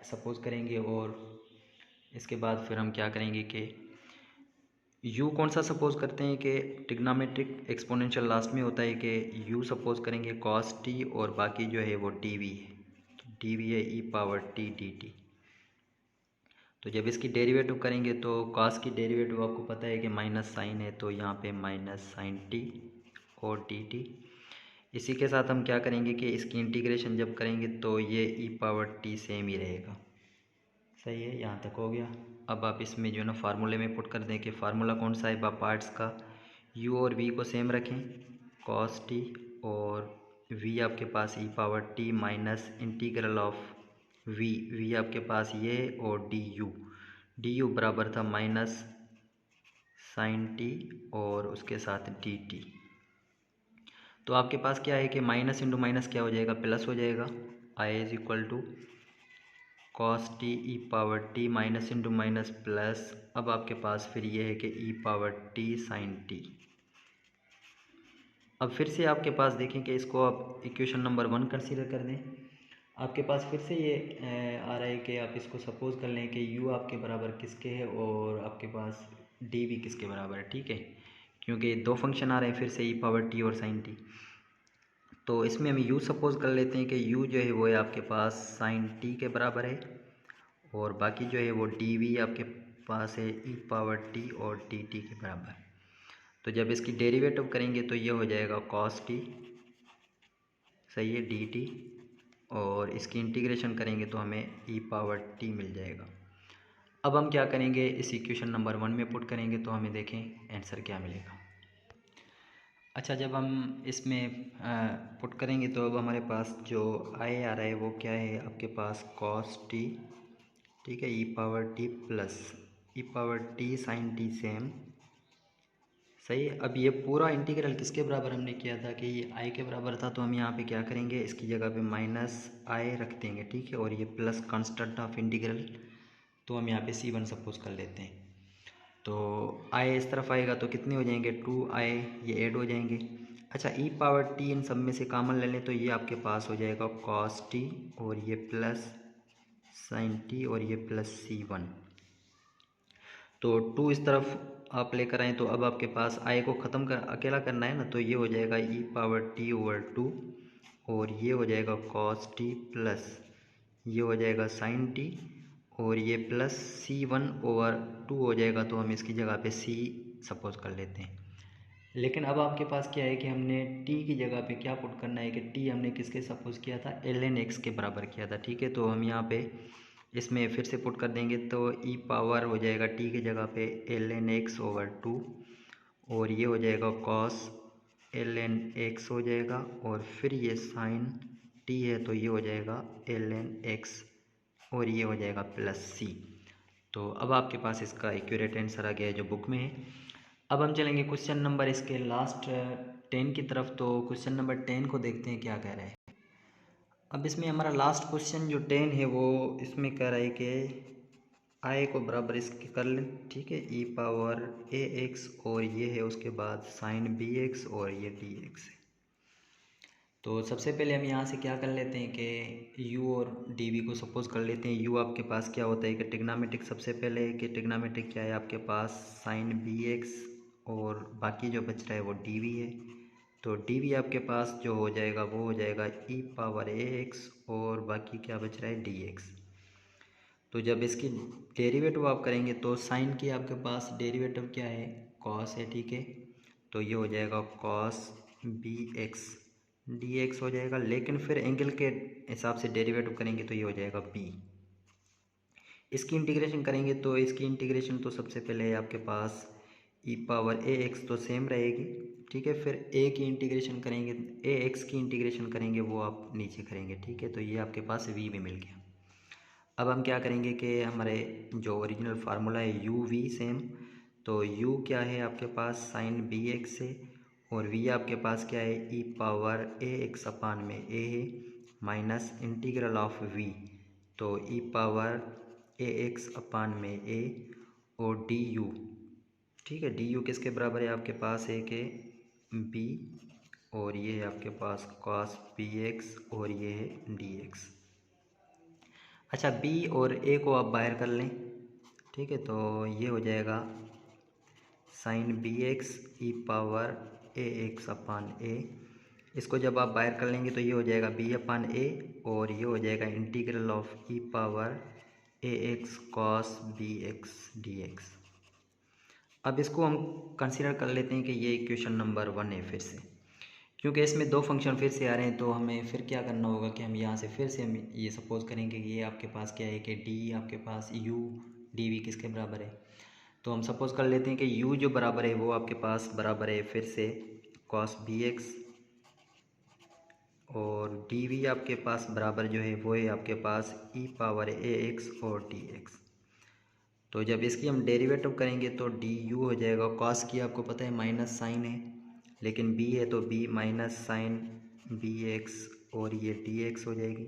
सपोज करेंगे और इसके बाद फिर हम क्या करेंगे कि u कौन सा सपोज करते हैं कि ट्रिग्नोमेट्रिक एक्सपोनेंशियल लास्ट में होता है कि u सपोज करेंगे cos t और बाकी जो है वो dv है, तो dv है ई पावर t dt। तो जब इसकी डेरिवेटिव करेंगे तो cos की डेरिवेटिव आपको पता है कि माइनस साइन है, तो यहाँ पे माइनस साइन t और dt। इसी के साथ हम क्या करेंगे कि इसकी इंटीग्रेशन जब करेंगे तो ये ई पावर t सेम ही रहेगा, सही है, यहाँ तक हो गया। अब आप इसमें जो है ना फार्मूले में पुट कर दें कि फार्मूला कौन सा है पार्ट्स का, u और v को सेम रखें, cos t और v आपके पास e power t minus integral of v आपके पास ये और du बराबर था माइनस साइन t और उसके साथ dt। तो आपके पास क्या है कि माइनस इंटू माइनस क्या हो जाएगा, प्लस हो जाएगा। i is equal to cos T E power t minus into minus plus, अब आपके पास फिर ये है कि E power t sine t। अब फिर से आपके पास देखें कि इसको आप इक्वेशन नंबर 1 कंसीडर कर दें। आपके पास फिर से ये आ रहा है कि आप इसको सपोज कर लें कि u आपके बराबर किसके है और आपके पास d भी किसके बराबर है, ठीक है, क्योंकि दो फंक्शन आ रहे हैं फिर से ई पावर t और साइन t। तो इसमें हम u सपोज कर लेते हैं कि u जो है वो है आपके पास साइन t के बराबर है और बाकी जो है वो dv आपके पास है ई पावर t और dt के बराबर। तो जब इसकी डेरिवेटिव करेंगे तो ये हो जाएगा cos t, सही है, dt, और इसकी इंटीग्रेशन करेंगे तो हमें ई पावर t मिल जाएगा। अब हम क्या करेंगे, इस इक्वेशन नंबर 1 में पुट करेंगे तो हमें देखें आंसर क्या मिलेगा। अच्छा, जब हम इसमें पुट करेंगे तो अब हमारे पास जो i आ रहा है वो क्या है आपके पास cos t, ठीक है, e power t plus e power t sine t same, सही है। अब ये पूरा इंटीग्रल किसके बराबर हमने किया था कि ये i के बराबर था, तो हम यहाँ पे क्या करेंगे, इसकी जगह पे माइनस i रख देंगे, ठीक है, और ये प्लस कांस्टेंट ऑफ इंटीग्रल तो हम यहाँ पे C1 सपोज कर लेते हैं। तो I इस तरफ आएगा तो कितने हो जाएंगे 2I, ये ऐड हो जाएंगे। अच्छा e पावर t इन सब में से कॉमन ले लें तो ये आपके पास हो जाएगा cos t और ये प्लस sin t और ये प्लस C1। तो 2 इस तरफ आप लेकर आएँ तो अब आपके पास I को ख़त्म कर अकेला करना है ना, तो ये हो जाएगा e पावर t ओवर 2 और ये हो जाएगा cos t प्लस ये हो जाएगा sin t और ये प्लस C1 ओवर 2 हो जाएगा। तो हम इसकी जगह पे C सपोज कर लेते हैं। लेकिन अब आपके पास क्या है कि हमने t की जगह पे क्या पुट करना है कि t हमने किसके सपोज किया था, ln x के बराबर किया था। ठीक है, तो हम यहाँ पे इसमें फिर से पुट कर देंगे तो e पावर हो जाएगा t की जगह पे ln x ओवर 2 और ये हो जाएगा cos ln x हो जाएगा और फिर ये sin t है तो ये हो जाएगा ln x और ये हो जाएगा प्लस c। तो अब आपके पास इसका एक्यूरेट आंसर आ गया है जो बुक में है। अब हम चलेंगे क्वेश्चन नंबर इसके लास्ट 10 की तरफ। तो क्वेश्चन नंबर 10 को देखते हैं क्या कह रहा है। अब इसमें हमारा लास्ट क्वेश्चन जो 10 है वो इसमें कह रहा है कि I को बराबर इसके कर लें। ठीक है, e पावर ax और ये है उसके बाद साइन bx और ये dx है। तो सबसे पहले हम यहाँ से क्या कर लेते हैं कि u और dv को सपोज कर लेते हैं। u आपके पास क्या होता है कि ट्रिग्नोमेट्रिक, सबसे पहले है कि ट्रिग्नोमेट्रिक क्या है आपके पास साइन bx और बाकी जो बच रहा है वो dv है। तो dv आपके पास जो हो जाएगा वो हो जाएगा e पावर ax और बाकी क्या बच रहा है dx। तो जब इसकी डेरिवेटिव आप करेंगे तो साइन की आपके पास डेरिवेटिव क्या है, कॉस है। ठीक है, तो ये हो जाएगा कॉस bx dx हो जाएगा। लेकिन फिर एंगल के हिसाब से डेरिवेटिव करेंगे तो ये हो जाएगा b। इसकी इंटीग्रेशन करेंगे तो इसकी इंटीग्रेशन तो सबसे पहले है आपके पास e पावर ax तो सेम रहेगी। ठीक है, फिर a की इंटीग्रेशन करेंगे, ax की इंटीग्रेशन करेंगे वो आप नीचे करेंगे। ठीक है, तो ये आपके पास v भी मिल गया। अब हम क्या करेंगे कि हमारे जो ओरिजिनल फार्मूला है यू वी सेम, तो u क्या है आपके पास साइन bx है और v आपके पास क्या है e पावर ax अपान में a है माइनस इंटीग्रल ऑफ v, तो e पावर ax अपान में a और du। ठीक है, du किसके बराबर है आपके पास है कि b और ये है आपके पास cos bx और ये है dx। अच्छा b और a को आप बाहर कर लें। ठीक है, तो ये हो जाएगा sine bx e power ax upon a। इसको जब आप बाहर कर लेंगे तो ये हो जाएगा b अपान a और ये हो जाएगा integral of e power ax cos bx dx। अब इसको हम कंसीडर कर लेते हैं कि ये इक्वेशन नंबर 1 है। फिर से क्योंकि इसमें दो फंक्शन फिर से आ रहे हैं तो हमें फिर क्या करना होगा कि हम यहाँ से फिर से हम ये सपोज करेंगे कि ये आपके पास क्या है कि डी आपके पास u dv किसके बराबर है। तो हम सपोज कर लेते हैं कि u जो बराबर है वो आपके पास बराबर है फिर से cos bx और dv आपके पास बराबर जो है वो है आपके पास e पावर ax और dx। तो जब इसकी हम डेरिवेटिव करेंगे तो du हो जाएगा, cos की आपको पता है माइनस साइन है लेकिन b है तो b माइनस साइन bx और ये dx हो जाएगी।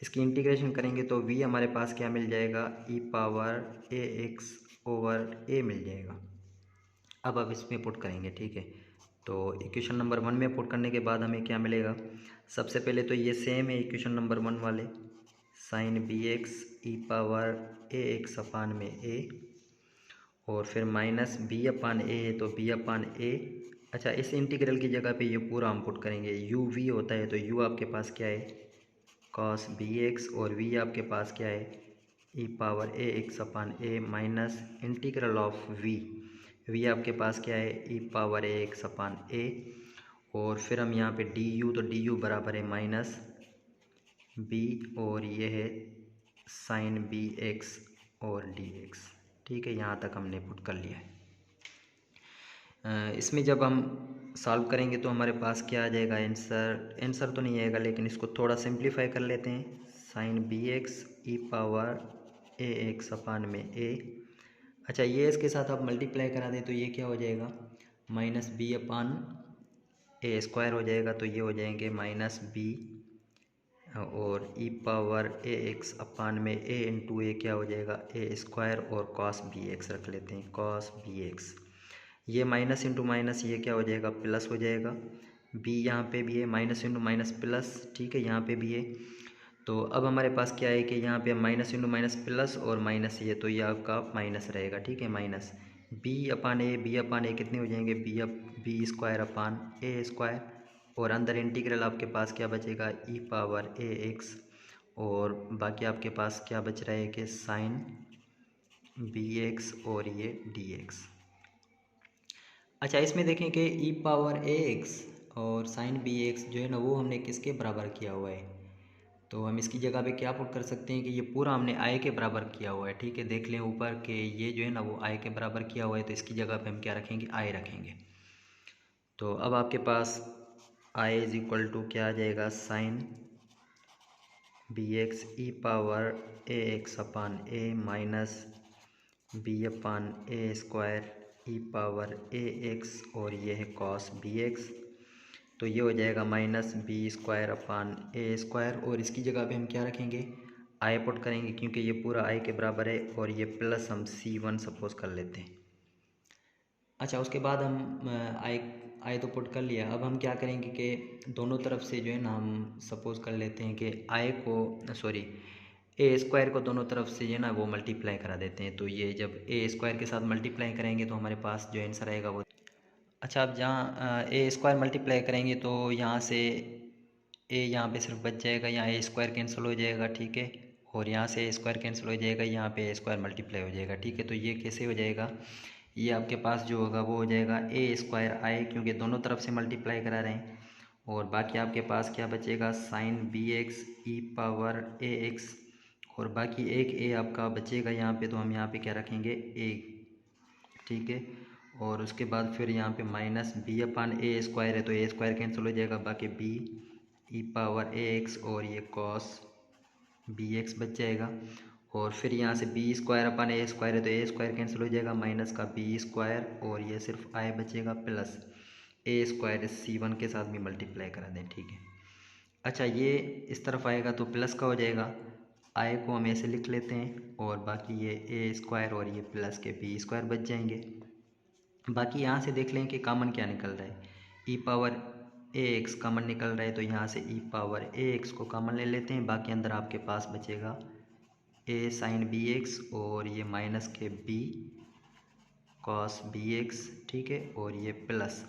इसकी इंटीग्रेशन करेंगे तो v हमारे पास क्या मिल जाएगा e power ax over a मिल जाएगा। अब इसमें पुट करेंगे। ठीक है, तो इक्वेशन नंबर 1 में पुट करने के बाद हमें क्या मिलेगा, सबसे पहले तो ये सेम है इक्वेशन नंबर 1 वाले sine bx e power ax upon में a और फिर माइनस b अपान a है तो b अपान a। अच्छा, इस इंटीग्रल की जगह पे ये पूरा हम पुट करेंगे, u v होता है तो u आपके पास क्या है cos bx और v आपके पास क्या है e power ax upon a minus integral of v आपके पास क्या है e power ax upon a और फिर हम यहाँ पे du, तो du बराबर है माइनस b और ये है साइन bx और dx। ठीक है, यहाँ तक हमने पुट कर लिया है। इसमें जब हम सॉल्व करेंगे तो हमारे पास क्या आ जाएगा आंसर तो नहीं आएगा लेकिन इसको थोड़ा सिंप्लीफाई कर लेते हैं। Sine bx e power ax upon में a। अच्छा, ये इसके साथ आप मल्टीप्लाई करा दें तो ये क्या हो जाएगा minus b upon a square हो जाएगा, तो ये हो जाएंगे माइनस b और ई पावर ए एक्स अपान में ए इंटू ए क्या हो जाएगा, ए स्क्वायर और कॉस बी एक्स रख लेते हैं, कॉस बी एक्स। ये माइनस इंटू माइनस ये क्या हो जाएगा, प्लस हो जाएगा। बी यहाँ पे भी है, माइनस इंटू माइनस प्लस, ठीक है, यहाँ पे भी है। तो अब हमारे पास क्या है कि यहाँ पे माइनस इंटू माइनस प्लस और माइनस ये, तो ये आपका माइनस रहेगा, ठीक है, माइनस बी अपान ए, बी अपान ए कितने हो जाएंगे, बी स्क्वायर अपान ए स्क्वायर, और अंदर इंटीग्रल आपके पास क्या बचेगा, ई पावर ए एक्स, और बाकी आपके पास क्या बच रहा है कि साइन बी एक्स और ये डी एक्स। अच्छा, इसमें देखें कि ई पावर ए एक्स और साइन बी एक्स जो है ना वो हमने किसके बराबर किया हुआ है, तो हम इसकी जगह पे क्या पुट कर सकते हैं कि ये पूरा हमने आई के बराबर किया हुआ है, ठीक है। देख लें ऊपर के ये जो है ना वो आई के बराबर किया हुआ है, तो इसकी जगह पे हम क्या रखेंगे, आई रखेंगे। तो अब आपके पास आई इज इक्वल टू क्या आ जाएगा, sign b x E power a x upon A minus B upon A square E power a x, और ये है कॉस बी एक्स। तो ये हो जाएगा माइनस बी स्क्वायर अपान ए स्क्वायर, और इसकी जगह पे हम क्या रखेंगे, आई पुट करेंगे, क्योंकि ये पूरा आई के बराबर है, और ये प्लस हम C1 सपोज कर लेते हैं। अच्छा, उसके बाद हम आई तो पुट कर लिया। अब हम क्या करेंगे कि दोनों तरफ से जो है ना हम सपोज कर लेते हैं कि आई को सॉरी ए स्क्वायर को दोनों तरफ से जो है ना वो मल्टीप्लाई करा देते हैं। तो ये जब ए स्क्वायर के साथ मल्टीप्लाई करेंगे तो हमारे पास जो आंसर आएगा वो, अच्छा, अब जहाँ ए स्क्वायर मल्टीप्लाई करेंगे तो यहाँ से ए यहाँ पे सिर्फ बच जाएगा, यहाँ ए स्क्वायर कैंसिल हो जाएगा, ठीक है, और यहाँ से ए स्क्वायर कैंसिल हो जाएगा, यहाँ पे ए स्क्वायर मल्टीप्लाई हो जाएगा, ठीक है। तो ये कैसे हो जाएगा, ये आपके पास जो होगा वो हो जाएगा ए स्क्वायर आई, क्योंकि दोनों तरफ से मल्टीप्लाई करा रहे हैं, और बाकी आपके पास क्या बचेगा, sign b x E power a x, और बाकी एक ए आपका बचेगा यहाँ पे, तो हम यहाँ पे क्या रखेंगे, ए, ठीक है। और उसके बाद फिर यहाँ पे माइनस बी अपान ए स्क्वायर है, तो ए स्क्वायर कैंसिल हो जाएगा, बाकी B E power a x और ये कॉस बी एक्स बच जाएगा। और फिर यहाँ से बी स्क्वायर अपान ए स्क्वायर है, तो ए स्क्वायर कैंसिल हो जाएगा, माइनस का बी स्क्वायर, और ये सिर्फ आई बचेगा, प्लस ए स्क्वायर C1 के साथ भी मल्टीप्लाई करा दें, ठीक है। अच्छा, ये इस तरफ आएगा तो प्लस का हो जाएगा, आई को हम ऐसे लिख लेते हैं, और बाकी ये ए स्क्वायर और ये प्लस के बी स्क्वायर बच जाएंगे। बाकी यहाँ से देख लें कि कॉमन क्या निकल रहा है, e power a x common निकल रहा है, तो यहाँ से ई पावर ए एक्स को कॉमन ले लेते हैं। बाकी अंदर आपके पास बचेगा ए साइन बी एक्स और ये माइनस के बी कॉस बी एक्स, ठीक है, और ये प्लस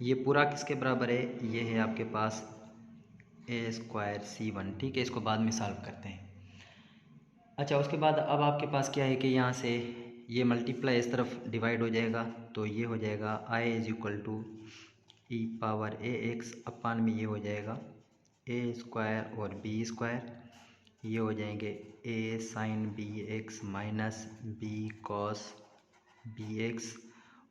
ये पूरा किसके बराबर है, ये है आपके पास ए स्क्वायर C1, ठीक है। इसको बाद में सॉल्व करते हैं। अच्छा, उसके बाद अब आपके पास क्या है कि यहाँ से ये मल्टीप्लाई इस तरफ डिवाइड हो जाएगा, तो ये हो जाएगा I is equal to E power a x upon में ये हो जाएगा ए स्क्वायर और बी स्क्वायर, ये हो जाएंगे a sine b x minus B cos B x,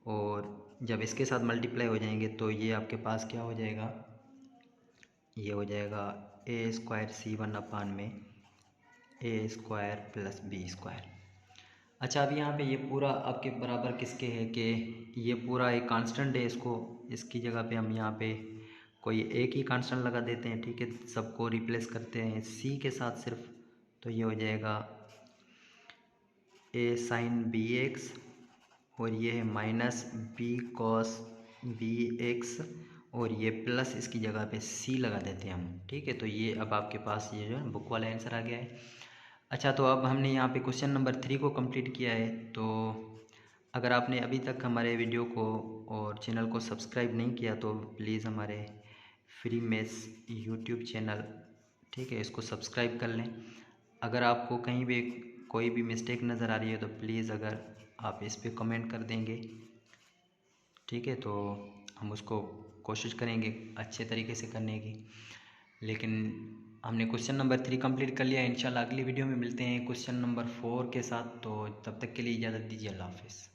और जब इसके साथ मल्टीप्लाई हो जाएंगे तो ये आपके पास क्या हो जाएगा, ये हो जाएगा ए स्क्वायर C1 अपान में ए स्क्वायर प्लस बी स्क्वायर। अच्छा, अब यहाँ पे ये पूरा आपके बराबर किसके है कि ये पूरा एक कांस्टेंट है, इसकी जगह पे हम यहाँ पे कोई एक ही कांस्टेंट लगा देते हैं, ठीक है, सबको रिप्लेस करते हैं सी के साथ सिर्फ, तो ये हो जाएगा ए साइन बी एक्स, और ये है minus B cos B x, और ये प्लस इसकी जगह पे सी लगा देते हैं हम, ठीक है। तो ये अब आपके पास ये जो है बुक वाला आंसर आ गया है। अच्छा, तो अब हमने यहाँ पे क्वेश्चन नंबर 3 को कंप्लीट किया है। तो अगर आपने अभी तक हमारे वीडियो को और चैनल को सब्सक्राइब नहीं किया तो प्लीज़ हमारे फ्री मैथ्स यूट्यूब चैनल, ठीक है, इसको सब्सक्राइब कर लें। अगर आपको कहीं भी कोई भी मिस्टेक नज़र आ रही है तो प्लीज़ अगर आप इस पर कमेंट कर देंगे, ठीक है, तो हम उसको कोशिश करेंगे अच्छे तरीके से करने की। लेकिन हमने क्वेश्चन नंबर 3 कंप्लीट कर लिया। इंशाल्लाह अगली वीडियो में मिलते हैं क्वेश्चन नंबर 4 के साथ। तो तब तक के लिए इजाज़त दीजिए, अल्लाह हाफ़िज़।